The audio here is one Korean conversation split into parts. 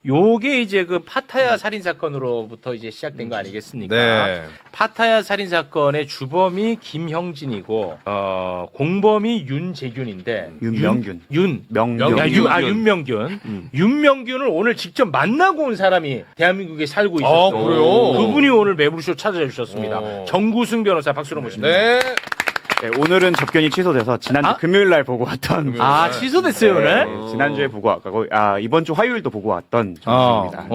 요게 이제 그 파타야 살인 사건으로부터 이제 시작된 거 아니겠습니까? 네. 파타야 살인 사건의 주범이 김형진이고 공범이 윤재균인데 윤명균. 윤명균. 윤명균을 오늘 직접 만나고 온 사람이 대한민국에 살고 있었어요. 그래요? 그분이 오늘 매불쇼 찾아주셨습니다. 정구승 변호사 박수로 모십니다. 네. 네, 오늘은 접견이 취소돼서 지난주 금요일 날 보고 왔던. 취소됐어요 오늘? 지난주에 보고 왔고, 이번 주 화요일도 보고 왔던 정수입니다.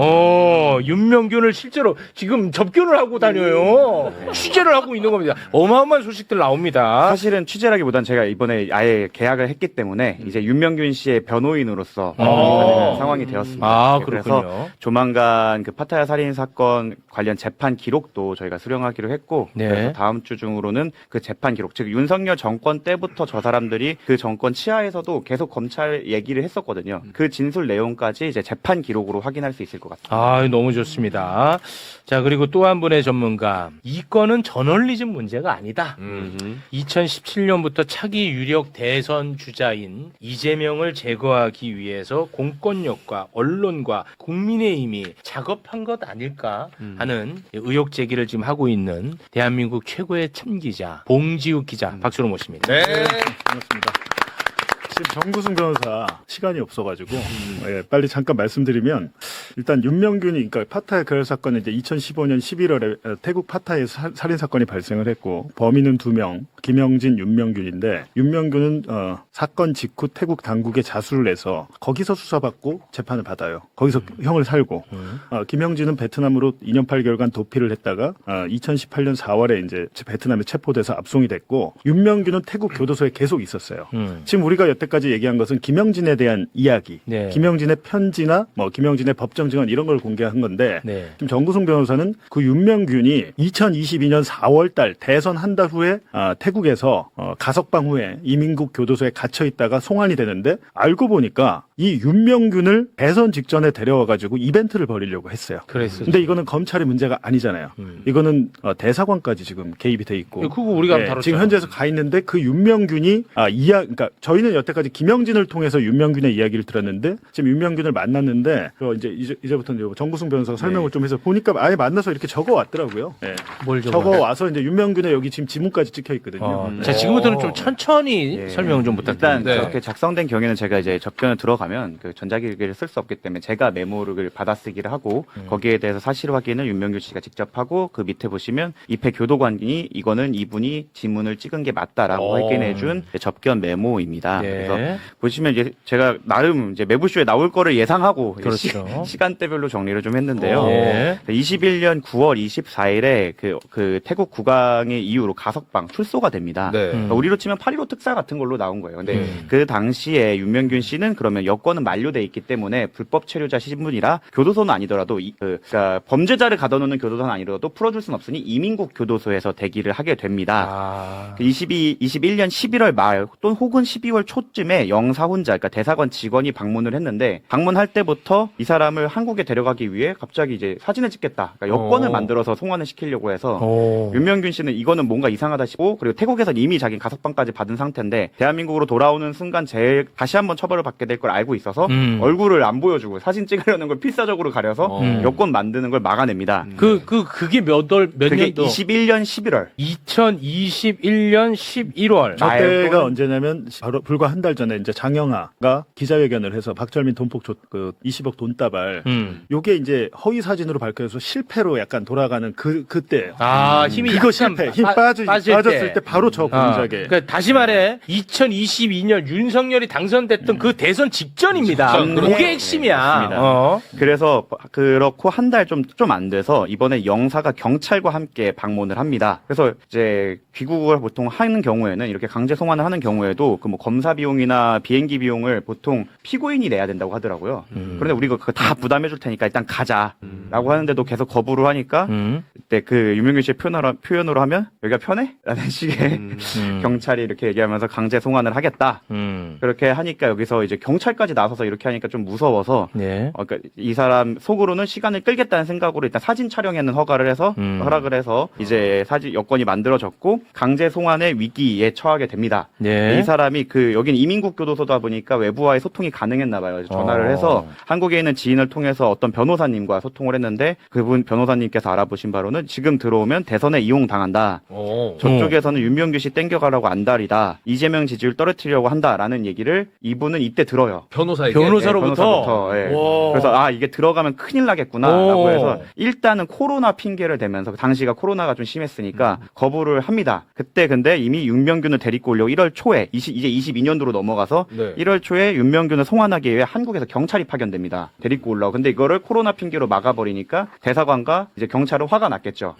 윤명균을 실제로 지금 접견을 하고 다녀요. 취재를 하고 있는 겁니다. 어마어마한 소식들 나옵니다. 사실은 취재라기보단 제가 이번에 아예 계약을 했기 때문에 이제 윤명균 씨의 변호인으로서 상황이 되었습니다. 그렇군요. 그래서 조만간 그 파타야 살인 사건 관련 재판 기록도 저희가 수령하기로 했고, 네. 그래서 다음 주 중으로는 그 재판 기록, 즉 윤석열 정권 때부터 저 사람들이 그 정권 치하에서도 계속 검찰 얘기를 했었거든요. 그 진술 내용까지 이제 재판 기록으로 확인할 수 있을 것 같습니다. 너무 좋습니다. 자, 그리고 또 한 분의 전문가. 이 건은 저널리즘 문제가 아니다. 2017년부터 차기 유력 대선 주자인 이재명을 제거하기 위해서 공권력과 언론과 국민의힘이 작업한 것 아닐까 하는 의혹 제기를 지금 하고 있는 대한민국 최고의 참기자 봉지욱 기자 박수로 모십니다. 네. 반갑습니다. 지금 정구승 변호사 시간이 없어가지고 빨리 잠깐 말씀드리면 일단 윤명균이 그러니까 파타야 거래 사건은 이제 2015년 11월에 태국 파타야에서 살인 사건이 발생을 했고 범인은 2명 김형진, 윤명균인데 윤명균은 사건 직후 태국 당국에 자수를 해서 거기서 수사받고 재판을 받아요. 거기서 형을 살고 김형진은 베트남으로 2년 8개월간 도피를 했다가 2018년 4월에 이제 베트남에 체포돼서 압송이 됐고 윤명균은 태국 교도소에 계속 있었어요. 지금 우리가 여태까지 얘기한 것은 김형진에 대한 이야기, 네. 김형진의 편지나 뭐 김형진의 법정 증언 이런 걸 공개한 건데 네. 지금 정구승 변호사는 그 윤명균이 2022년 4월달 대선 한 달 후에 태국에서 가석방 후에 이민국 교도소에 갇혀 있다가 송환이 되는데 알고 보니까 이 윤명균을 대선 직전에 데려와 가지고 이벤트를 벌이려고 했어요. 그랬었죠. 근데 이거는 검찰의 문제가 아니잖아요. 이거는 대사관까지 지금 개입이 돼 있고. 그거 우리가 다뤘잖아. 지금 현재에서 가 있는데 그 윤명균이 그러니까 저희는 여태까지 김형진을 통해서 윤명균의 이야기를 들었는데 지금 윤명균을 만났는데 이제부터 정구승 변호사가 설명을 좀 해서 보니까 아예 만나서 이렇게 적어 왔더라고요. 네. 뭘 적어 와서 이제 윤명균의 여기 지금 지문까지 찍혀 있거든요. 자, 지금부터는 좀 천천히 설명 좀 부탁드립니다. 일단 그렇게 작성된 경우에는 제가 이제 접견을 들어가면 그 전자기기를 쓸 수 없기 때문에 제가 메모를 받아쓰기를 하고 거기에 대해서 사실 확인을 윤명균 씨가 직접 하고 그 밑에 보시면 입회 교도관이 이거는 이분이 지문을 찍은 게 맞다라고 확인해준 접견 메모입니다. 네. 그래서 보시면 이제 제가 나름 이제 매부쇼에 나올 거를 예상하고 그렇죠. 시간대별로 정리를 좀 했는데요. 네. 21년 9월 24일에 그 태국 국왕의 이후로 가석방 출소가 됩니다. 네. 그러니까 우리로 치면 8.15 특사 같은 걸로 나온 거예요. 근데 그 당시에 윤명균 씨는 그러면 여권은 만료돼 있기 때문에 불법 체류자 신분이라 교도소는 아니더라도 그러니까 범죄자를 가둬놓는 교도소는 아니더라도 풀어줄 수는 없으니 이민국 교도소에서 대기를 하게 됩니다. 21년 11월 말 또는 혹은 12월 초쯤에 영사 혼자 그러니까 대사관 직원이 방문을 했는데 방문할 때부터 이 사람을 한국에 데려가기 위해 갑자기 이제 사진을 찍겠다. 그러니까 여권을 만들어서 송환을 시키려고 해서 윤명균 씨는 이거는 뭔가 이상하다 싶고 그리고 태국에서는 이미 자기 가석방까지 받은 상태인데 대한민국으로 돌아오는 순간 다시 한번 처벌을 받게 될 걸 알고 있어서 얼굴을 안 보여주고 사진 찍으려는 걸 필사적으로 가려서 여권 만드는 걸 막아냅니다. 그게 몇 그게 년도? 21년 11월. 2021년 11월. 저때가 언제냐면 바로 불과 한 달 전에 이제 장영하가 기자회견을 해서 박철민 돈폭 20억 돈다발 요게 이제 허위 사진으로 밝혀져서 실패로 약간 돌아가는 그때예요. 힘이 그거 약간 실패. 힘 빠졌을 때 바로 저 공작에. 그러니까 다시 말해 2022년 윤석열이 당선됐던 그 대선 직전입니다. 그게 핵심이야. 네, 그래서 그렇고 한 달 좀 안 돼서 이번에 영사가 경찰과 함께 방문을 합니다. 그래서 이제 귀국을 보통 하는 경우에는 이렇게 강제 송환을 하는 경우에도 그 뭐 검사 비용이나 비행기 비용을 보통 피고인이 내야 된다고 하더라고요. 그런데 우리가 그거 다 부담해 줄 테니까 일단 가자라고 하는데도 계속 거부를 하니까 때 그 윤명균 씨의 표현으로 하면 여기가 편해? 라는 식의 경찰이 이렇게 얘기하면서 강제 송환을 하겠다. 그렇게 하니까 여기서 이제 경찰까지 나서서 이렇게 하니까 좀 무서워서 네. 그러니까 이 사람 속으로는 시간을 끌겠다는 생각으로 일단 사진 촬영에는 허락을 해서 이제 여건이 만들어졌고 강제 송환의 위기에 처하게 됩니다. 네. 이 사람이 여긴 이민국 교도소다 보니까 외부와의 소통이 가능했나 봐요. 전화를 해서 한국에 있는 지인을 통해서 어떤 변호사님과 소통을 했는데 그분 변호사님께서 알아보신 바로는 지금 들어오면 대선에 이용당한다. 저쪽에서는 윤명규 씨 땡겨가라고 안달이다. 이재명 지지율 떨어뜨리려고 한다라는 얘기를 이분은 이때 들어요. 변호사에게. 변호사로부터. 예. 와. 그래서 이게 들어가면 큰일 나겠구나라고 해서 일단은 코로나 핑계를 대면서 당시가 코로나가 좀 심했으니까 거부를 합니다. 그때 근데 이미 윤명균을 데리고 오려고 1월 초에 이제 22년도로 넘어가서 네. 1월 초에 윤명균을 송환하기 위해 한국에서 경찰이 파견됩니다. 데리고 올라오고. 근데 이거를 코로나 핑계로 막아버리니까 대사관과 이제 경찰은 화가 났겠죠.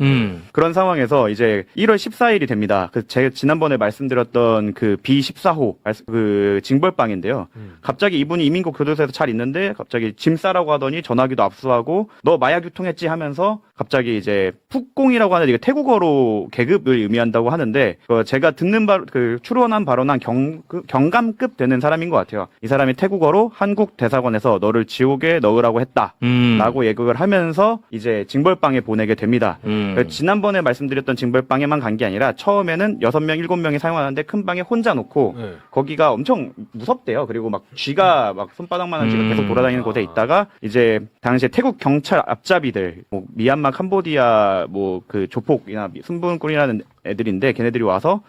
그런 상황에서 이제 1월 14일이 됩니다. 제가 지난번에 말씀드렸던 그 B14호 그 징벌방인데요. 갑자기 이분이 이민국 교도소에서 잘 있는데 갑자기 짐 싸라고 하더니 전화기도 압수하고 너 마약 유통했지 하면서 갑자기 이제 푹공이라고 하는데 이게 태국어로 계급을 의미한다고 하는데 제가 듣는 추론한 발언한 경감급 되는 사람인 것 같아요. 이 사람이 태국어로 한국 대사관에서 너를 지옥에 넣으라고 했다라고 예고를 하면서 이제 징벌방에 보내게 됩니다. 지난번에 말씀드렸던 징벌방에만 간 게 아니라 처음에는 6명, 7명이 사용하는데 큰 방에 혼자 놓고 거기가 엄청 무섭대요. 그리고 막 쥐가 막 손바닥만한 쥐가 계속 돌아다니는 곳에 있다가 이제 당시에 태국 경찰 앞잡이들 뭐 미얀마, 캄보디아 뭐 그 조폭이나 순분꾼이라는 애들인데 걔네들이 와서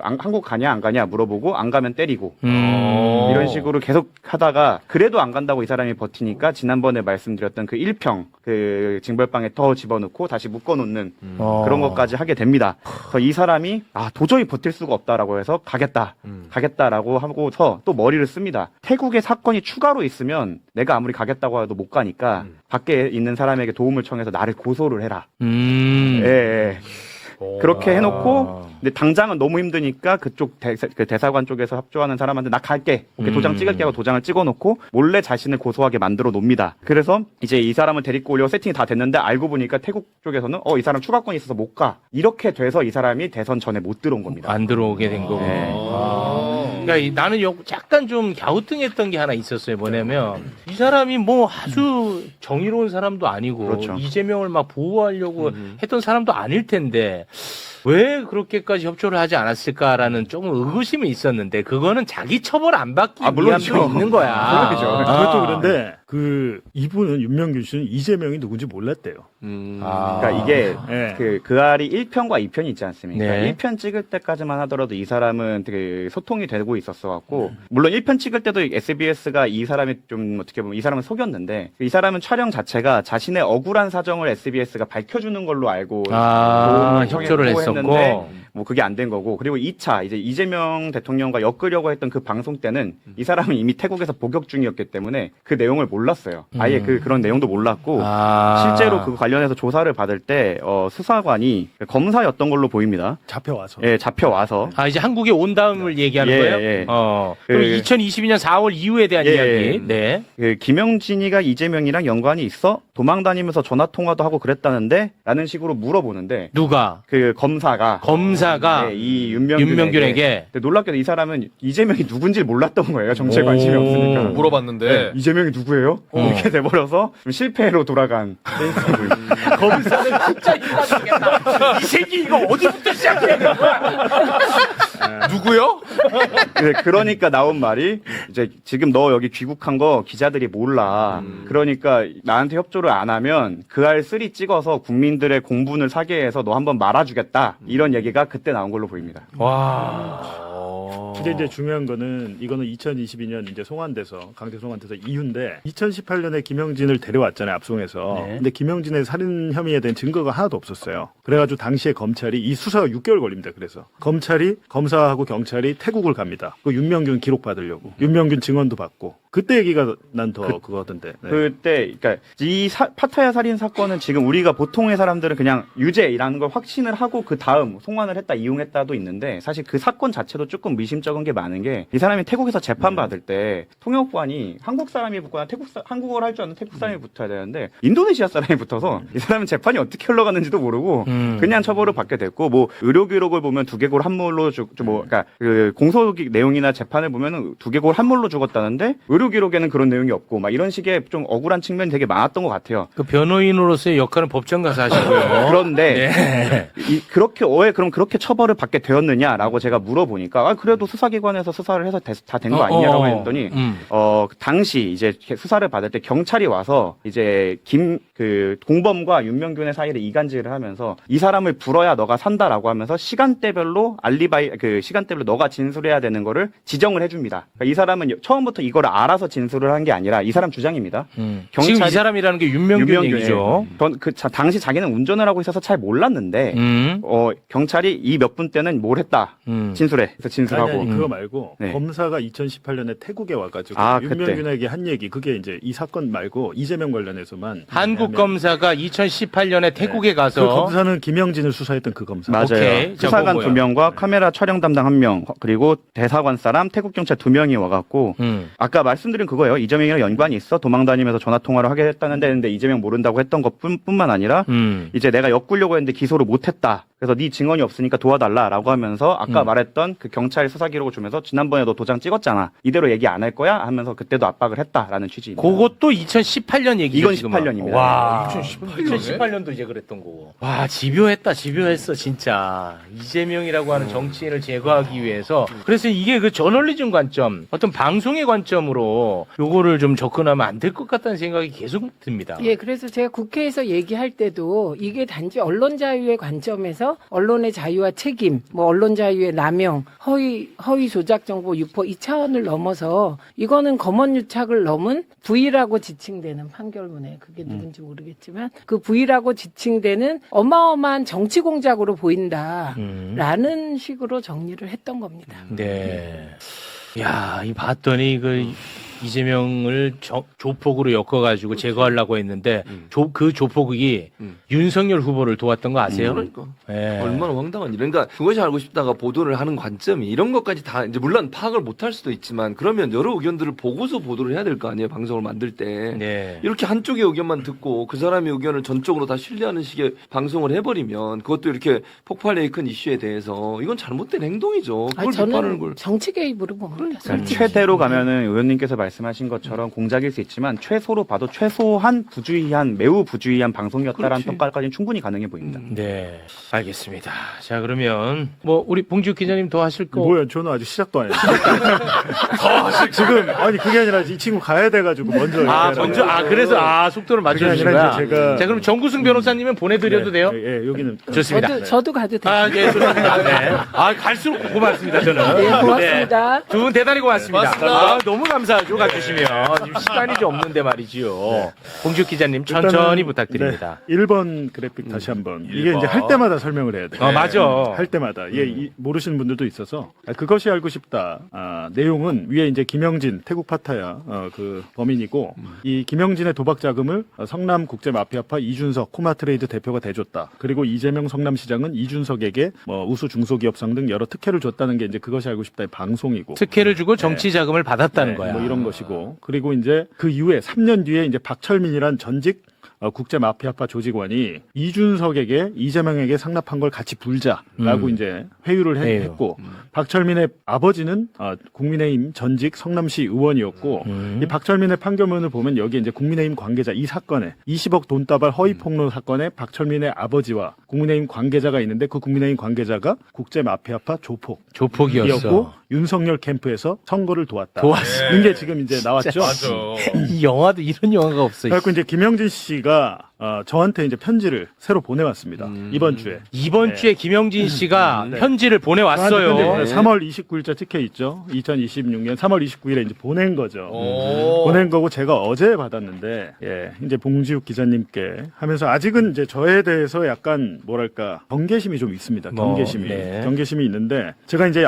한국 가냐 안 가냐 물어보고 안 가면 때리고 이런 식으로 계속 하다가 그래도 안 간다고 이 사람이 버티니까 지난번에 말씀드렸던 그 1평 그 징벌방에 더 집어넣고 다시 묶어놓는 그런 것까지 하게 됩니다. 그래서 이 사람이 도저히 버틸 수가 없다라고 해서 가겠다라고 하고서 또 머리를 씁니다. 태국에 사건이 추가로 있으면 내가 아무리 가겠다고 해도 못 가니까 밖에 있는 사람에게 도움을 청해서 나를 고소를 해라. 예. 그렇게 해놓고 근데 당장은 너무 힘드니까 그쪽 대사관 쪽에서 협조하는 사람한테 나 갈게 도장 찍을게 하고 도장을 찍어놓고 몰래 자신을 고소하게 만들어 놓습니다. 그래서 이제 이 사람을 데리고 오려고 세팅이 다 됐는데 알고 보니까 태국 쪽에서는 이 사람 추가권이 있어서 못 가. 이렇게 돼서 이 사람이 대선 전에 못 들어온 겁니다. 안 들어오게 된 거고. 그러니까 나는 약간 좀 갸우뚱했던 게 하나 있었어요. 뭐냐면 이 사람이 뭐 아주 정의로운 사람도 아니고 그렇죠. 이재명을 막 보호하려고 했던 사람도 아닐 텐데 왜 그렇게까지 협조를 하지 않았을까라는 조금 의구심이 있었는데 그거는 자기 처벌 안 받기 위함도 있는 거야. 그것도 그런데 이분은 윤명균 씨는 이재명이 누군지 몰랐대요. 그러니까 이게 그 알이 1편과 2편이 있지 않습니까? 네. 1편 찍을 때까지만 하더라도 이 사람은 되게 소통이 되고 있었어 갖고 물론 1편 찍을 때도 SBS가 이 사람이 좀 어떻게 보면 이 사람을 속였는데 이 사람은 촬영 자체가 자신의 억울한 사정을 SBS가 밝혀주는 걸로 알고 협조를 했었고 뭐 그게 안 된 거고 그리고 2차 이제 이재명 대통령과 엮으려고 했던 그 방송 때는 이 사람은 이미 태국에서 복역 중이었기 때문에 그 내용을 몰랐어요. 아예 그런 내용도 몰랐고 실제로 그 관련해서 조사를 받을 때 수사관이 검사였던 걸로 보입니다. 잡혀와서. 예, 잡혀와서. 이제 한국에 온 다음을 얘기하는 거예요? 예. 그럼 2022년 4월 이후에 대한 이야기. 네. 김영진이가 이재명이랑 연관이 있어? 도망 다니면서 전화 통화도 하고 그랬다는데? 라는 식으로 물어보는데 누가? 그 검사가 이 윤명균에게 근데 놀랍게도 이 사람은 이재명이 누군지 몰랐던 거예요. 정치에 관심이 없으니까. 물어봤는데 이재명이 누구예요? 이렇게 돼버려서 좀 실패로 돌아간 검사는 진짜 인간이겠다. 이 새끼 이거 어디부터 시작해야 되는 거야? 누구요? 그러니까 나온 말이 이제 지금 너 여기 귀국한 거 기자들이 몰라. 그러니까 나한테 협조를 안 하면 그 알 3 찍어서 국민들의 공분을 사게 해서 너 한번 말아주겠다. 이런 얘기가 그때 나온 걸로 보입니다. 근데 이제 중요한 거는 이거는 2022년 이제 강제 송환돼서 이후인데 2018년에 김영진을 데려왔잖아요. 압송해서. 네. 근데 김영진의 살인 혐의에 대한 증거가 하나도 없었어요. 그래가지고 당시에 검찰이 이 수사가 6개월 걸립니다. 그래서 검사하고 경찰이 태국을 갑니다. 그 윤명균 기록 받으려고. 윤명균 증언도 받고. 그때 얘기가 난 더 그거 하던데. 네. 그때 그러니까 이 파타야 살인 사건은 지금 우리가 보통의 사람들은 그냥 유죄라는 걸 확신을 하고 그 다음 송환을 했다 이용했다도 있는데 사실 그 사건 자체도 조금 의심적인 적은 게 많은 게 이 사람이 태국에서 재판 받을 때 통역관이 한국 사람이 붙거나 한국어를 할 줄 아는 태국 사람이 붙어야 되는데 인도네시아 사람이 붙어서 이 사람은 재판이 어떻게 흘러가는지도 모르고 그냥 처벌을 받게 됐고 뭐 의료 기록을 보면 두개골 한물로 그러니까 그 공소 내용이나 재판을 보면은 두개골 한물로 죽었다는데 의료 기록에는 그런 내용이 없고 막 이런 식의 좀 억울한 측면이 되게 많았던 것 같아요. 그 변호인으로서의 역할은 법정 가서 하시고요. 그런데 왜 그럼 그렇게 처벌을 받게 되었느냐라고 제가 물어보니까 그래도 수사기관에서 수사를 해서 다 된 거 아니냐라고 했더니 당시 이제 수사를 받을 때 경찰이 와서 이제 공범과 윤명균의 사이를 이간질을 하면서 이 사람을 불어야 너가 산다라고 하면서 시간대별로 시간대별로 너가 진술해야 되는 거를 지정을 해줍니다. 그러니까 이 사람은 처음부터 이걸 알아서 진술을 한 게 아니라 이 사람 주장입니다. 지금 이 사람이라는 게 윤명균 얘기죠. 당시 자기는 운전을 하고 있어서 잘 몰랐는데 경찰이 이 몇 분 때는 뭘 했다 진술해. 그래서 진술하고 아니, 그거 말고 네. 검사가 2018년에 태국에 와가지고 그때. 윤명균에게 한 얘기 그게 이제 이 사건 말고 이재명 관련해서만 한국 검사가 2018년에 태국에 그 가서 검사는 김영진을 수사했던 그 검사. 맞아요. 오케이. 자, 수사관 그거 2명과 카메라 촬영 담당 1명 그리고 대사관 사람 태국 경찰 2명이 와갖고 아까 말씀드린 그거예요. 이재명이랑 연관이 있어 도망 다니면서 전화 통화를 하게 했다는데 근데 이재명 모른다고 했던 것뿐만 아니라 이제 내가 엮으려고 했는데 기소를 못했다. 그래서 네 증언이 없으니까 도와달라라고 하면서 아까 말했던 그 경찰 수사 기록을 주면서 지난번에 너 도장 찍었잖아. 이대로 얘기 안 할 거야 하면서 그때도 압박을 했다라는 취지입니다. 그것도 2018년 얘기죠. 이건 지금은. 18년입니다. 와, 2018년에? 2018년도 이제 그랬던 거고. 와, 집요했어, 진짜. 이재명이라고 하는 정치인을 제거하기 위해서. 그래서 이게 그 저널리즘 관점, 어떤 방송의 관점으로 요거를 좀 접근하면 안 될 것 같다는 생각이 계속 듭니다. 예, 그래서 제가 국회에서 얘기할 때도 이게 단지 언론 자유의 관점에서 언론의 자유와 책임, 뭐 언론 자유의 남용, 허위 조작 정보 유포 이 차원을 넘어서 이거는 검언 유착을 넘은 부의라고 지칭되는 판결문에 그게 누군지 모르겠지만 그 부의라고 지칭되는 어마어마한 정치 공작으로 보인다라는 식으로 정리를 했던 겁니다. 네. 야, 이 봤더니 이재명을 조폭으로 엮어가지고 제거하려고 했는데 그 조폭이 윤석열 후보를 도왔던 거 아세요? 그러니까 예. 얼마나 황당한 일. 그러니까 그것이 알고 싶다가 보도를 하는 관점이 이런 것까지 다 이제 물론 파악을 못할 수도 있지만 그러면 여러 의견들을 보고서 보도를 해야 될 거 아니에요. 방송을 만들 때 네. 이렇게 한쪽의 의견만 듣고 그 사람의 의견을 전적으로 다 신뢰하는 식의 방송을 해버리면 그것도 이렇게 폭발력이 큰 이슈에 대해서 이건 잘못된 행동이죠. 그걸 비판하는 저는 걸. 정치 개입으로 봅니다. 솔직히. 최대로 가면은 의원님께서 말씀하신 것처럼 공작일 수 있지만 최소로 봐도 최소한 매우 부주의한 방송이었다라는 그렇지. 평가까지는 충분히 가능해 보입니다. 네, 알겠습니다. 자, 그러면 우리 봉지욱 기자님 더 하실 거? 뭐야, 저는 아직 시작도 안 했어요. 지금 아니 그게 아니라 이 친구 가야 돼가지고 먼저. 그래서 속도를 맞춰주신 그게 거야. 아니라 이제 제가- 자, 그럼 정구승 변호사님은 보내드려도 돼요? 예, 여기는 좋습니다. 저도 가도 돼요. 예, 좋습니다. 네. 갈수록 고맙습니다, 저는. 네, 고맙습니다. 두 분 대단히 고맙습니다. 고맙습니다. 너무 감사하죠, 가주시면. 지금 시간이 좀 없는데 말이지요. 봉지욱 기자님, 천천히 부탁드립니다. 네, 1번 그래픽 다시 한번. 이게 1번. 이제 할 때마다 설명을 해야 돼요. 맞아. 할 때마다. 모르시는 분들도 있어서. 그것이 알고 싶다. 내용은 위에 이제 김영진, 태국 파타야, 그 범인이고, 이 김영진의 도박 자금을 성남 국제마피아파 이준석 코마트레이드 대표가 대줬다. 그리고 이재명 성남시장은 이준석에게 우수 중소기업상 등 여러 특혜를 줬다는 게 이제 그것이 알고 싶다의 방송이고. 특혜를 주고 정치 자금을 받았다는 네, 거야. 뭐 이런 것이고. 그리고 이제 그 이후에 3년 뒤에 이제 박철민이란 전직 국제 마피아파 조직원이 이준석에게 이재명에게 상납한 걸 같이 불자라고 이제 회유를 했고 박철민의 아버지는 국민의힘 전직 성남시 의원이었고 이 박철민의 판결문을 보면 여기 이제 국민의힘 관계자 이 사건에 20억 돈다발 허위 폭로 사건에 박철민의 아버지와 국민의힘 관계자가 있는데 그 국민의힘 관계자가 국제 마피아파 조폭이었어. 조폭이었고 윤석열 캠프에서 선거를 도왔다. 도왔어. 이게 지금 이제 나왔죠. 맞아. 이 영화도 이런 영화가 없어. 그래갖고 이제 김영진 씨가 저한테 이제 편지를 새로 보내왔습니다. 이번 주에. 이번 주에 김영진 씨가 편지를 보내왔어요. 저한테 3월 29일자 찍혀 있죠. 2026년 3월 29일에 이제 보낸 거죠. 오. 보낸 거고 제가 어제 받았는데, 이제 봉지욱 기자님께 하면서 아직은 이제 저에 대해서 약간 뭐랄까 경계심이 좀 있습니다. 경계심이. 네. 경계심이 있는데 제가 이제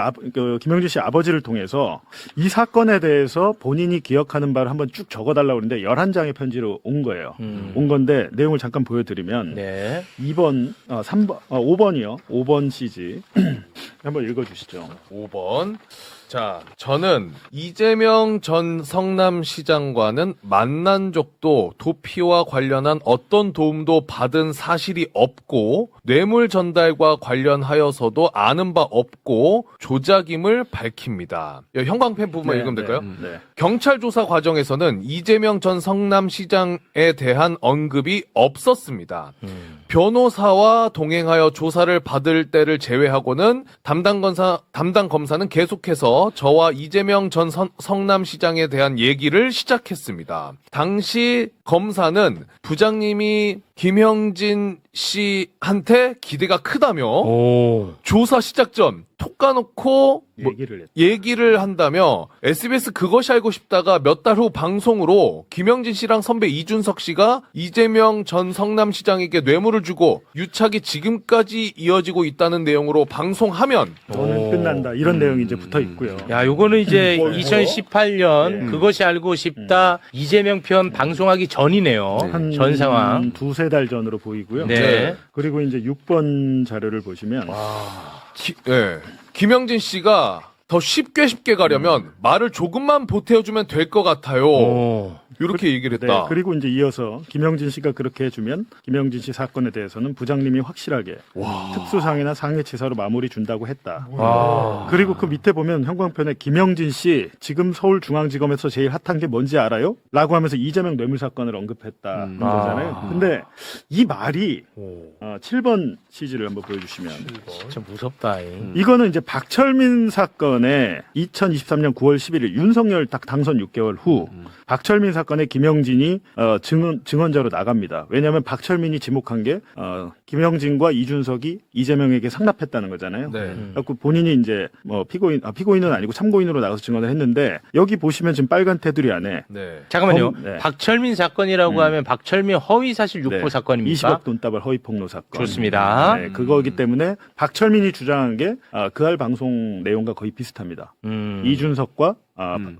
김영진 씨 아버지를 통해서 이 사건에 대해서 본인이 기억하는 바를 한번 쭉 적어달라고 그러는데 11장의 편지로 온 거예요. 온 건데 내용을 잠깐 보여드리면 네. 5번이요. 5번 CG. 한번 읽어주시죠. 5번. 자, 저는 이재명 전 성남시장과는 만난 적도 도피와 관련한 어떤 도움도 받은 사실이 없고 뇌물 전달과 관련하여서도 아는 바 없고 조작임을 밝힙니다. 형광펜 부분만 읽으면 될까요? 네. 경찰 조사 과정에서는 이재명 전 성남시장에 대한 언급이 없었습니다. 변호사와 동행하여 조사를 받을 때를 제외하고는 담당 검사는 계속해서 저와 이재명 전 성남시장에 대한 얘기를 시작했습니다. 당시 검사는 부장님이 김형진 씨한테 기대가 크다며 조사 시작 전 톡 까놓고 얘기를 한다며 SBS 그것이 알고 싶다가 몇 달 후 방송으로 김영진 씨랑 선배 이준석 씨가 이재명 전 성남시장에게 뇌물을 주고 유착이 지금까지 이어지고 있다는 내용으로 방송하면 너는 끝난다 이런 내용이 이제 붙어 있고요. 야, 요거는 이제 2018년 네. 그것이 알고 싶다 이재명 편 방송하기 전이네요. 한 전 상황. 두세 달 전으로 보이고요. 네. 그리고 이제 6번 자료를 보시면 김영진 씨가 더 쉽게 가려면 말을 조금만 보태어주면 될 것 같아요. 이렇게 얘기를 했다. 네, 그리고 이제 이어서 김영진 씨가 그렇게 해주면 김영진 씨 사건에 대해서는 부장님이 확실하게 특수상해나 상해치사로 마무리 준다고 했다. 그리고 그 밑에 보면 형광펜에 김영진 씨 지금 서울중앙지검에서 제일 핫한 게 뭔지 알아요? 라고 하면서 이재명 뇌물 사건을 언급했다는 거잖아요. 근데 이 말이 7번 CG를 한번 보여주시면 진짜 무섭다. 이거는 이제 박철민 사건에 2023년 9월 11일 윤석열 딱 당선 6개월 후 박철민 사건에 김영진이 증언자로 나갑니다. 왜냐하면 박철민이 지목한 게 김영진과 이준석이 이재명에게 상납했다는 거잖아요. 네. 그래서 본인이 이제 뭐 피고인은 아니고 참고인으로 나가서 증언을 했는데 여기 보시면 지금 빨간 테두리 안에 네. 잠깐만요. 네. 박철민 사건이라고 하면 박철민 허위사실 유포 사건입니까? 20억 돈다발 허위 폭로 사건. 좋습니다. 네, 그거기 때문에 박철민이 주장한 게 그할 방송 내용과 거의 비슷합니다. 이준석과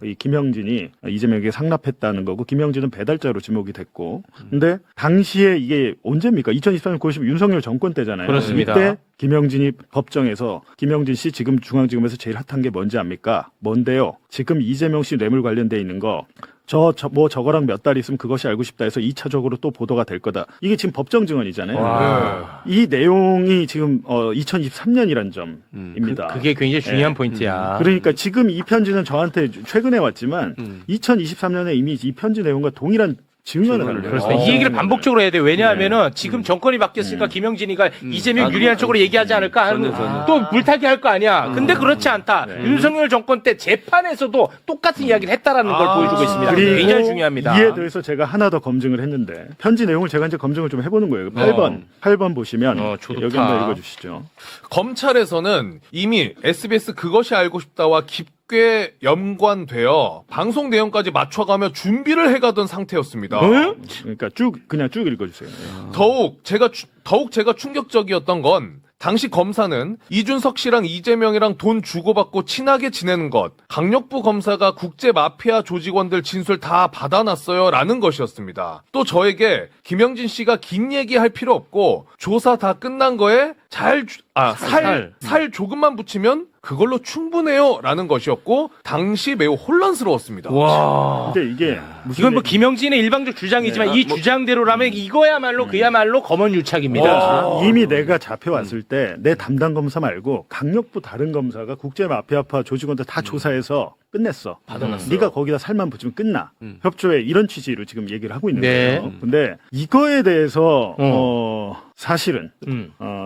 이 김영진이 이재명에게 상납했다는 거고 김영진은 배달자로 지목이 됐고 근데 당시에 이게 언제입니까? 2023년 9월 10일 윤석열 정권 때잖아요. 그렇습니다. 이때 김영진이 법정에서 김영진 씨 지금 중앙지검에서 제일 핫한 게 뭔지 압니까? 뭔데요? 지금 이재명 씨 뇌물 관련돼 있는 거 저거랑 몇 달 있으면 그것이 알고 싶다 해서 2차적으로 또 보도가 될 거다. 이게 지금 법정 증언이잖아요. 이 내용이 지금 2023년이란 점입니다. 그게 굉장히 중요한 포인트야. 그러니까 지금 이 편지는 저한테 최근에 왔지만 2023년에 이미 이 편지 내용과 동일한 증언을 하는 거예요. 그렇습니다. 이 얘기를 반복적으로 해야 돼요. 왜냐하면은 지금 정권이 바뀌었으니까 김영진이가 이재명 유리한 쪽으로 얘기하지 않을까 하는 또 물타기 할 거 아니야. 근데 그렇지 않다. 윤석열 정권 때 재판에서도 똑같은 이야기를 했다라는 걸 보여주고 있습니다. 그리고 굉장히 중요합니다. 이에 대해서 제가 하나 더 검증을 했는데 편지 내용을 제가 이제 검증을 좀 해보는 거예요. 8번 보시면 좋다. 여기 한번 읽어주시죠. 검찰에서는 이미 SBS 그것이 알고 싶다와 깊게 연관되어 방송 내용까지 맞춰가며 준비를 해가던 상태였습니다. 그러니까 그냥 쭉 읽어주세요. 더욱 제가 충격적이었던 건 당시 검사는 이준석 씨랑 이재명이랑 돈 주고받고 친하게 지내는 것, 강력부 검사가 국제 마피아 조직원들 진술 다 받아놨어요 라는 것이었습니다. 또 저에게 김영진 씨가 긴 얘기할 필요 없고 조사 다 끝난 거에 살 조금만 붙이면 그걸로 충분해요 라는 것이었고 당시 매우 혼란스러웠습니다. 와. 근데 이게 무슨 이건 뭐 김영진의 일방적 주장이지만 이 주장대로라면 이거야말로 그야말로 검언 유착입니다. 이미 내가 잡혀왔을 때 내 담당 검사 말고 강력부 다른 검사가 국제 마피아파 조직원들 다 조사해서 끝냈어. 받아놨어요. 네가 거기다 살만 붙이면 끝나. 협조해 이런 취지로 지금 얘기를 하고 있는 네. 거예요. 근데 이거에 대해서 사실은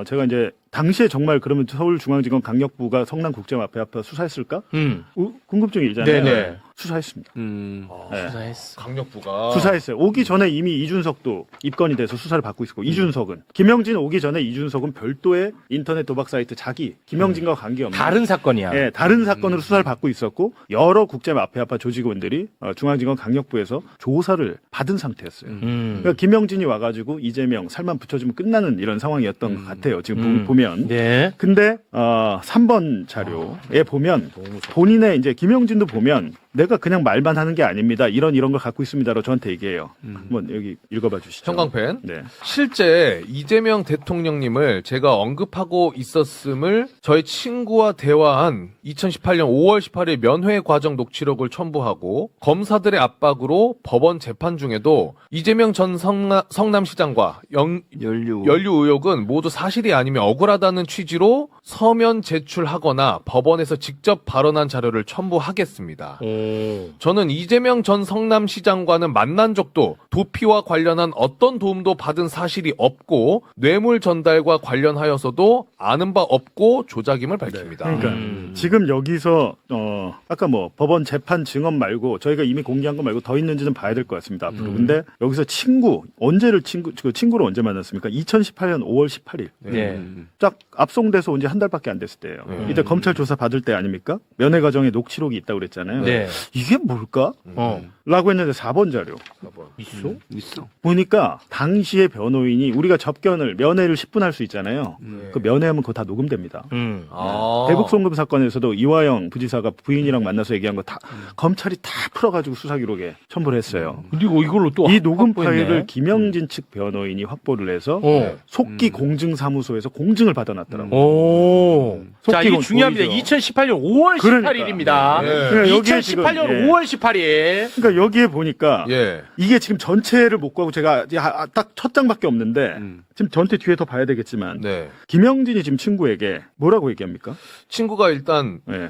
제가 이제 당시에 정말 그러면 서울중앙지검 강력부가 성남국제마피아파 수사했을까? 궁금증이 일잖아요. 네네. 수사했습니다. 네. 수사했어. 강력부가 수사했어요. 오기 전에 이미 이준석도 입건이 돼서 수사를 받고 있었고 이준석은 김영진 오기 전에 이준석은 별도의 인터넷 도박 사이트 김영진과 관계없는 다른 사건이야. 네, 다른 사건으로 수사를 받고 있었고 여러 국제 마피아파 조직원들이 중앙지검 강력부에서 조사를 받은 상태였어요. 그러니까 김영진이 와가지고 이재명 살만 붙여주면 끝나는 이런 상황이었던 것 같아요. 지금 보면. 네. 근데 3번 자료에 보면 본인의 이제 김영진도 보면 내가 그냥 말만 하는 게 아닙니다. 이런 걸 갖고 있습니다라고 저한테 얘기해요. 한번 여기 읽어봐 주시죠. 형광펜. 네. 실제 이재명 대통령님을 제가 언급하고 있었음을 저희 친구와 대화한 2018년 5월 18일 면회 과정 녹취록을 첨부하고 검사들의 압박으로 법원 재판 중에도 이재명 전 성남시장과 연류 의혹은 모두 사실이 아니며 억울하다는 취지로 서면 제출하거나 법원에서 직접 발언한 자료를 첨부하겠습니다. 저는 이재명 전 성남시장과는 만난 적도 도피와 관련한 어떤 도움도 받은 사실이 없고 뇌물 전달과 관련하여서도 아는 바 없고 조작임을 밝힙니다. 그러니까 지금 여기서 아까 뭐 법원 재판 증언 말고 저희가 이미 공개한 거 말고 더 있는지는 봐야 될 것 같습니다. 앞으로. 근데 여기서 친구를 언제 만났습니까? 2018년 5월 18일. 네. 딱 압송돼서 온 지 한 달밖에 안 됐을 때예요. 이때 검찰 조사 받을 때 아닙니까? 면회 과정에 녹취록이 있다고 그랬잖아요. 네. 이게 뭘까? 라고 했는데 4번 자료. 있어? 있어. 보니까 당시의 변호인이 우리가 면회를 10분 할 수 있잖아요. 그 면회하면 그거 다 녹음됩니다. 대북 송금 사건에서도 이화영 부지사가 부인이랑 만나서 얘기한 거 다 검찰이 다 풀어가지고 수사 기록에 첨부를 했어요. 근데 이걸로 또 이 녹음 확보했네. 파일을 김영진 측 변호인이 확보를 해서 어. 속기 공증사무소에서 공증을 받아놨더라고요. 오. 자, 이게 속기곤 중요합니다. 보이죠? 2018년 5월 그러니까. 18일입니다. 그러니까 여기에 2018년 지금, 예. 5월 18일. 그러니까 여기에 보니까 예. 이게 지금 전체를 못 가고 제가 딱 첫 장밖에 없는데 지금 전체 뒤에 더 봐야 되겠지만 네. 김영진이 지금 친구에게 뭐라고 얘기합니까? 친구가 일단 네.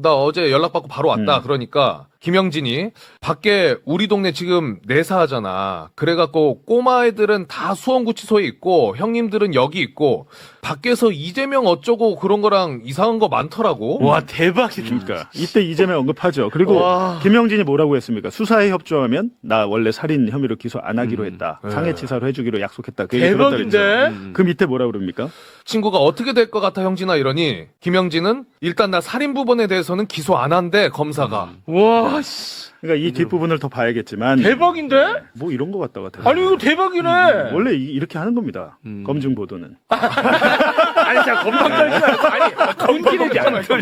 나 어제 연락받고 바로 왔다. 그러니까 김영진이 밖에 우리 동네 지금 내사하잖아. 그래갖고 꼬마 애들은 다 수원구치소에 있고 형님들은 여기 있고 밖에서 이재명 어쩌고 그런 거랑 이상한 거 많더라고. 와, 대박이다. 그러니까 이때 이재명 언급하죠. 그리고 와. 김영진이 뭐라고 했습니까? 수사에 협조하면 나 원래 살인 혐의로 기소 안 하기로 했다. 상해치사로 해주기로 약속했다. 그 얘기 들었다 대박인데? 그랬죠. 그 밑에 뭐라 그럽니까? 친구가 어떻게 될 것 같아 형진아 이러니 김영진은 일단 나 살인 부분에 대해서는 기소 안 한대 검사가. 와, 씨. 그러니까 이 뒷부분을 더 봐야겠지만 대박인데? 뭐 이런 거 같다 같아. 아니, 이거 대박이네. 원래 이렇게 하는 겁니다. 검증 보도는. 아니, 자, 건방 떨지 말고. 아니, 건기는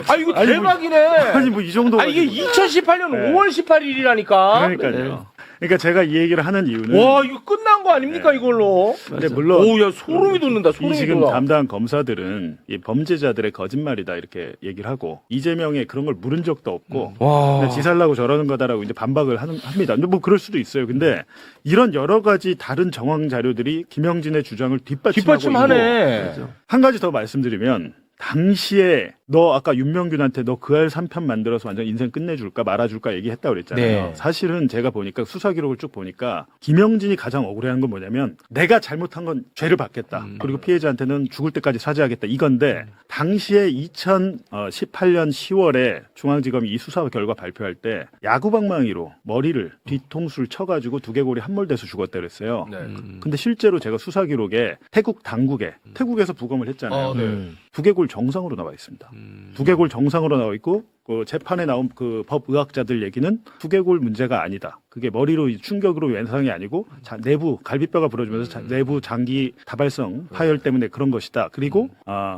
아, 이거 아니, 대박이네. 아니 뭐 이 정도. 아니, 이게 2018년 네. 5월 18일이라니까. 그러니까요. 그러니까 제가 이 얘기를 하는 이유는 와, 이거 끝난 거 아닙니까, 이걸로? 근데 물론 오, 야, 소름이 돋는다, 이 소름이 지금 돋아. 담당 검사들은 이 범죄자들의 거짓말이다 이렇게 얘기를 하고 이재명의 그런 걸 물은 적도 없고 와. 그냥 지살라고 저러는 거다라고 이제 반박을 합니다. 근데 뭐 그럴 수도 있어요. 근데 이런 여러 가지 다른 정황 자료들이 김영진의 주장을 뒷받침하고 뒷받침하네. 있고 한 가지 더 말씀드리면 당시에 너 아까 윤명균한테 너 그 알 3편 만들어서 완전 인생 끝내줄까 말아줄까 얘기했다고 그랬잖아요. 네. 사실은 제가 보니까 수사 기록을 쭉 보니까 김영진이 가장 억울해하는 건 뭐냐면 내가 잘못한 건 죄를 받겠다. 그리고 피해자한테는 죽을 때까지 사죄하겠다. 이건데 당시에 2018년 10월에 중앙지검이 이 수사 결과 발표할 때 야구방망이로 머리를 뒤통수를 쳐가지고 두개골이 함몰돼서 죽었다 그랬어요. 네. 근데 실제로 제가 수사 기록에 태국 당국에 태국에서 부검을 했잖아요. 네. 두개골 정상으로 나와 있습니다. 두개골 정상으로 나와 있고 그 재판에 나온 그 법의학자들 얘기는 두개골 문제가 아니다. 그게 머리로 충격으로 외상이 아니고 내부 갈비뼈가 부러지면서 내부 장기 다발성 파열 때문에 그런 것이다. 그리고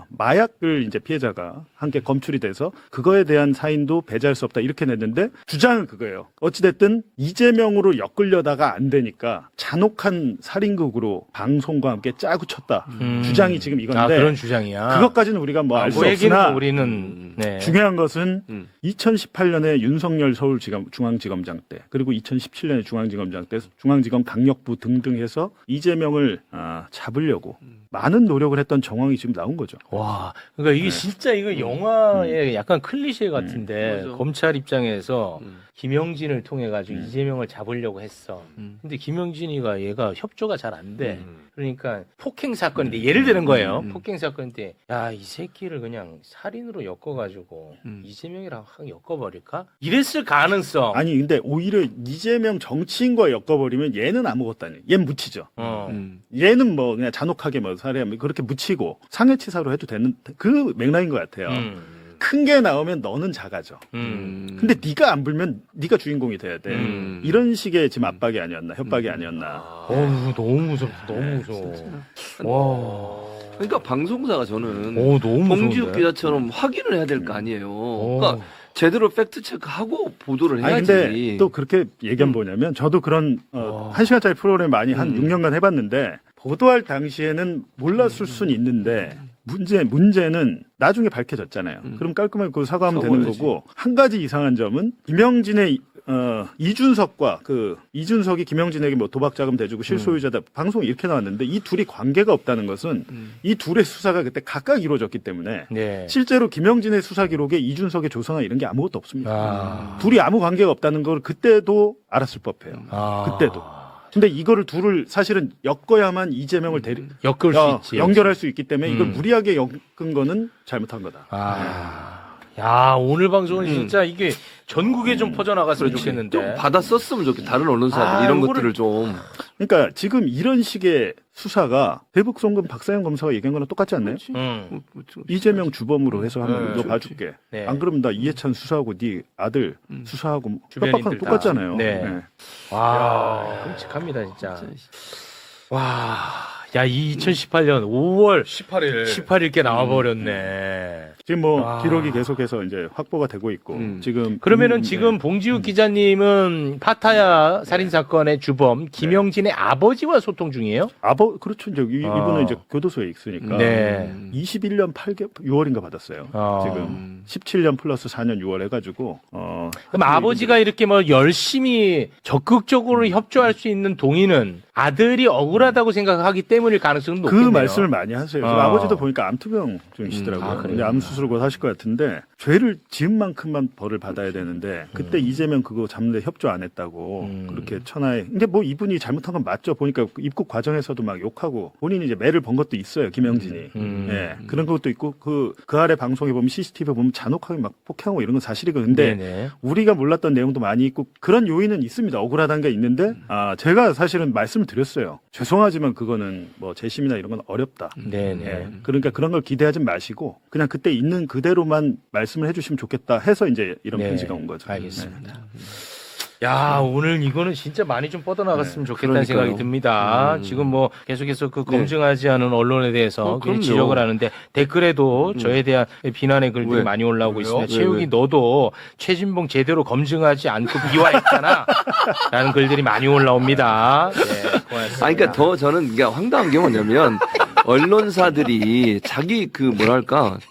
마약을 이제 피해자가 함께 검출이 돼서 그거에 대한 사인도 배제할 수 없다. 이렇게 냈는데 주장은 그거예요. 어찌됐든 이재명으로 엮으려다가 안 되니까 잔혹한 살인극으로 방송과 함께 짜고 쳤다. 주장이 지금 이건데 아, 그런 주장이야. 그것까지는 우리가 뭐 알 수 그 얘기는 없으나 우리는, 네. 중요한 것은 2018년에 윤석열 서울중앙지검장 때 그리고 2017년에 중앙지검장 때 중앙지검 강력부 등등 해서 이재명을 잡으려고 많은 노력을 했던 정황이 지금 나온 거죠. 와, 그러니까 이게 진짜 이거 영화의 약간 클리셰 같은데 맞아. 검찰 입장에서 김영진을 통해 가지고 이재명을 잡으려고 했어. 근데 김영진이가 얘가 협조가 잘 안 돼. 그러니까 폭행 사건인데 예를 드는 거예요. 폭행 사건인데 야, 이 새끼를 그냥 살인으로 엮어가지고 이재명이랑 확 엮어버릴까? 이랬을 가능성. 아니 근데 오히려 이재명 정치인과 엮어버리면 얘는 아무것도 아니에요. 얘는 묻히죠. 얘는 뭐 그냥 잔혹하게 뭐 살해하면 그렇게 묻히고 상해치사로 해도 되는 그 맥락인 것 같아요. 큰 게 나오면 너는 작아져. 근데 네가 안 불면 네가 주인공이 돼야 돼. 이런 식의 지금 압박이 아니었나, 협박이 아니었나. 어우, 너무 무섭다. 너무 무서워. 와. 그러니까 방송사가 저는 오, 너무 무서운데. 정지욱 기자처럼 확인을 해야 될 거 아니에요. 그러니까 제대로 팩트 체크하고 보도를 아니 해야지. 근데 또 그렇게 얘기하면 뭐냐면 저도 그런 1시간짜리 프로그램 많이 한 6년간 해봤는데 보도할 당시에는 몰랐을 수는 있는데 문제는 나중에 밝혀졌잖아요. 그럼 깔끔하게 그거 사과하면 되는 사과해야지. 거고 한 가지 이상한 점은 김영진의 이준석과 이준석이 김영진에게 뭐 도박자금 대주고 실소유자다 방송이 이렇게 나왔는데 이 둘이 관계가 없다는 것은 이 둘의 수사가 그때 각각 이루어졌기 때문에 네. 실제로 김영진의 수사 기록에 이준석의 조서나 이런 게 아무것도 없습니다. 아. 둘이 아무 관계가 없다는 걸 그때도 알았을 법해요. 아. 그때도. 근데 이거를 둘을 사실은 엮어야만 이재명을 엮을 수 있지. 연결할 수 있기 때문에 이걸 무리하게 엮은 거는 잘못한 거다. 야, 오늘 방송은 진짜 이게 전국에 좀 퍼져나갔으면 좋겠는데. 좀 받았었으면 좋겠다. 다른 언론사들 이런 이거를- 것들을 좀. 그러니까 지금 이런 식의 수사가 대북송금 박사영 검사가 얘기한 거랑 똑같지 않나요? 이재명 주범으로 해서 한번 너 봐줄게. 네. 안 그러면 나 이해찬 수사하고 네 아들 수사하고 주변인들 협박하는 다. 똑같잖아요. 네. 네. 와, 끔찍합니다, 진짜. 와, 야, 이 2018년 5월 18일. 18일께 나와버렸네. 지금 뭐 아. 기록이 계속해서 이제 확보가 되고 있고 지금 그러면은 지금 봉지욱 기자님은 파타야 살인 사건의 주범 김영진의 아버지와 소통 중이에요? 그렇죠. 이제 이분은 이제 교도소에 있으니까 네. 21년 6월인가 받았어요. 지금 17년 플러스 4년 6월 해가지고 그럼 아버지가 이렇게 뭐 열심히 적극적으로 협조할 수 있는 동의는 아들이 억울하다고 생각하기 때문일 가능성은 그 높겠네요. 말씀을 많이 하세요. 그래서 아버지도 보니까 암투병 중이시더라고요. 아, 그래요? 근데 암 수술을 곧 하실 것 같은데 죄를 지은 만큼만 벌을 받아야 되는데 그때 이재명 그거 잡는데 협조 안 했다고 그렇게 천하에. 근데 뭐 이분이 잘못한 건 맞죠. 보니까 입국 과정에서도 막 욕하고 본인이 이제 매를 번 것도 있어요. 김영진이. 예, 그런 것도 있고 그 아래 방송에 보면 CCTV 보면 잔혹하게 막 폭행하고 이런 건 사실이고 근데 네네. 우리가 몰랐던 내용도 많이 있고 그런 요인은 있습니다. 억울하다는 게 있는데 제가 사실은 말씀을 드렸어요. 죄송하지만 그거는 뭐 재심이나 이런 건 어렵다. 네네. 예. 그러니까 그런 걸 기대하지 마시고 그냥 그때 있는 그대로만 말씀을 해주시면 좋겠다 해서 이제 이런 네. 편지가 온 거죠. 알겠습니다. 야, 오늘 이거는 진짜 많이 좀 뻗어나갔으면 좋겠다는 그러니까요. 생각이 듭니다. 지금 뭐 계속해서 그 검증하지 않은 언론에 대해서 그럼요. 지적을 하는데 댓글에도 저에 대한 비난의 글들이 왜? 많이 올라오고 왜요? 있습니다. 왜, 최욱이 왜? 너도 최진봉 제대로 검증하지 않고 비화했잖아. 라는 글들이 많이 올라옵니다. 네, 고맙습니다. 아니, 그러니까 더 저는 그러니까 황당한 게 뭐냐면 언론사들이 자기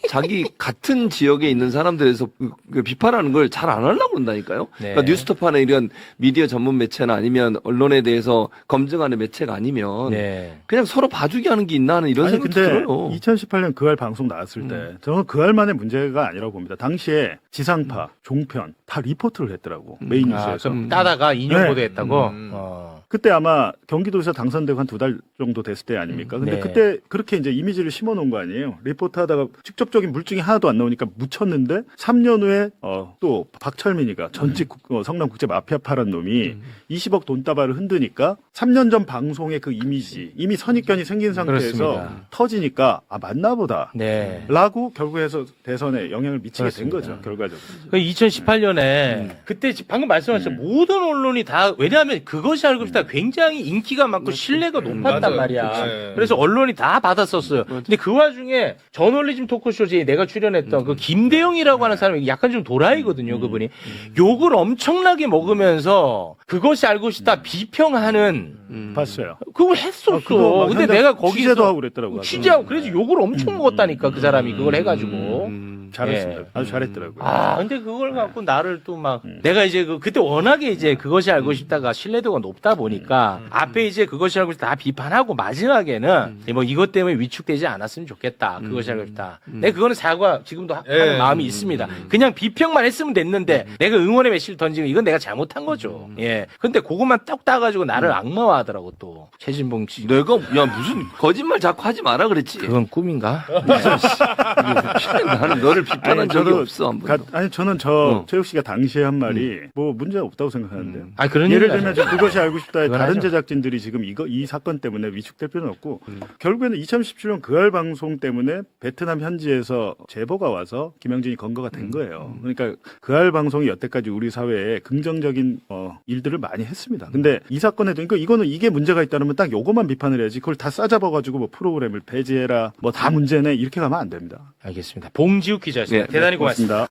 자기 같은 지역에 있는 사람들에서 그 비판하는 걸 잘 안 하려고 그런다니까요. 네. 그러니까 뉴스타파나 이런 미디어 전문 매체나 아니면 언론에 대해서 검증하는 매체가 아니면 네. 그냥 서로 봐주기 하는 게 있나 하는 이런 아니 생각도 근데 들어요. 2018년 그할 방송 나왔을 때 저는 그할만의 문제가 아니라고 봅니다. 당시에 지상파, 종편 다 리포트를 했더라고 메인 아, 뉴스에서. 그럼 따다가 인용 네. 보도했다고? 그때 아마 경기도에서 당선되고 한 2달 정도 됐을 때 아닙니까? 근데 네. 그때 그렇게 이제 이미지를 심어 놓은 거 아니에요. 리포트 하다가 직접적인 물증이 하나도 안 나오니까 묻혔는데 3년 후에 또 박철민이가 전직 성남국제 마피아파란 놈이 20억 돈다발을 흔드니까 3년 전 방송의 그 이미지 이미 선입견이 생긴 상태에서 그렇습니다. 터지니까 맞나 보다. 네. 라고 결국에서 대선에 영향을 미치게 그렇습니다. 된 거죠. 결과적으로. 2018년에 그때 방금 말씀하신 모든 언론이 다 왜냐하면 그것이 알고 싶다 굉장히 인기가 많고 신뢰가 높았단 맞아요. 말이야. 네. 그래서 언론이 다 받았었어요. 근데 그 와중에 저널리즘 토크쇼에 내가 출연했던 그 김대영이라고 하는 사람이 약간 좀 도라이거든요. 그분이 욕을 엄청나게 먹으면서 그것이 알고 싶다 비평하는 봤어요. 그걸 했었어. 그거 막 근데 현장 내가 거기서 취재도 하고 그랬더라고요. 취재하고 그래서 욕을 엄청 먹었다니까 그 사람이 그걸 해가지고. 잘했습니다. 예. 아주 잘했더라고요. 아, 근데 그걸 갖고 나를 또 막, 내가 이제 그때 워낙에 이제 그것이 알고 싶다가 신뢰도가 높다 보니까, 앞에 이제 그것이 알고 싶다 다 비판하고 마지막에는, 뭐 이것 때문에 위축되지 않았으면 좋겠다. 그것이 알고 싶다. 내가 그거는 사과 지금도 하는 마음이 있습니다. 그냥 비평만 했으면 됐는데, 내가 응원의 메시지를 던지면 이건 내가 잘못한 거죠. 예. 근데 그것만 딱 따가지고 나를 악마화하더라고 또. 최진봉 씨. 내가 무슨 거짓말 자꾸 하지 마라 그랬지. 그건 꿈인가? 나는 너를 비판한 적이 없어 한 번도. 저는 최욱 씨가 당시에 한 말이 뭐 문제가 없다고 생각하는데요. 아, 그런 예를 얘기가 들면 아니라. 그것이 알고 싶다의 그건 다른 하죠. 제작진들이 지금 이 사건 때문에 위축될 필요는 없고 결국에는 2017년 그할 방송 때문에 베트남 현지에서 제보가 와서 김영진이 건거가 된 거예요. 그러니까 그할 방송이 여태까지 우리 사회에 긍정적인 일들을 많이 했습니다. 근데 이 사건에도 그러니까 이게 문제가 있다면 딱 요거만 비판을 해야지 그걸 다 싸잡아가지고 뭐 프로그램을 배제해라 뭐 다 문제네 이렇게 가면 안 됩니다. 알겠습니다. 봉지욱 기자였습니다. 네, 대단히 고맙습니다. 고맙습니다.